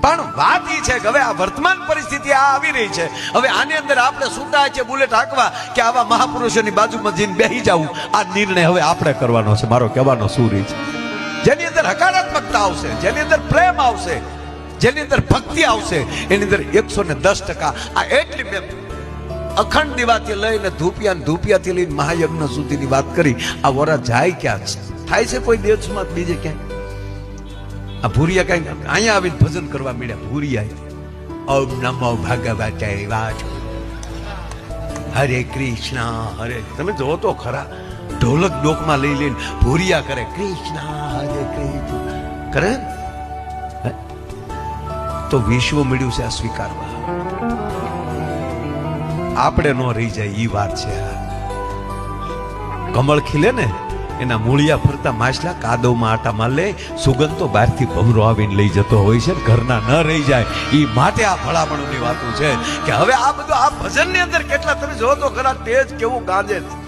પણ વાત એ છે કે હવે આ વર્તમાન પરિસ્થિતિ આ આવી રહી છે, હવે આની અંદર આપણે છૂટા છે બુલેટ હાંકવા કે આવા મહાપુરુષોની બાજુમાં જઈને બેસી જવું, આ નિર્ણય હવે આપણે કરવાનો છે. મારો કહેવાનો શું રહી છે, જેની અંદર હકારાત્મકતા આવશે, જેની અંદર પ્રેમ આવશે, જેની અંદર ભક્તિ આવશે, એની અંદર 110% આ એટલી મેં અખંડ દીવાથી લઈને ધૂપિયાથી લઈને મહાયજ્ઞ સુધીની વાત કરી. આ વરા જાય ક્યાં થાય છે કોઈ દેશમાં બીજે ક્યાંય? આ ભૂરિયા કઈ અહીંયા આવીને ભજન કરવા મળ્યા. ભૂરિયા ઓમ નમો ભગવતે વાસુદેવાય, હરે કૃષ્ણ હરે, તમે જોવો તો ખરા ઢોલક ડોકમાં લઈ લઈને ભૂરિયા કરે, કૃષ્ણ હરે કૃષ્ણ કરે. તો વિશ્વ મળ્યું છે આ સ્વીકારવા. આપણે નો રહી જાય ઈ વાત છે. કમળ ખીલે ને એના મૂળિયા ફરતા માછલા કાદવમાં આટામાં લે, સુગંધ તો બહારથી ભમરો આવીને લઈ જતો હોય છે, ઘરના ન રહી જાય. ઈ માટે આ ભલામણોની વાતો છે કે હવે આ બધું આ ભજનની અંદર કેટલા તમે જો તો ખરા તેજ કેવું ગાજે છે.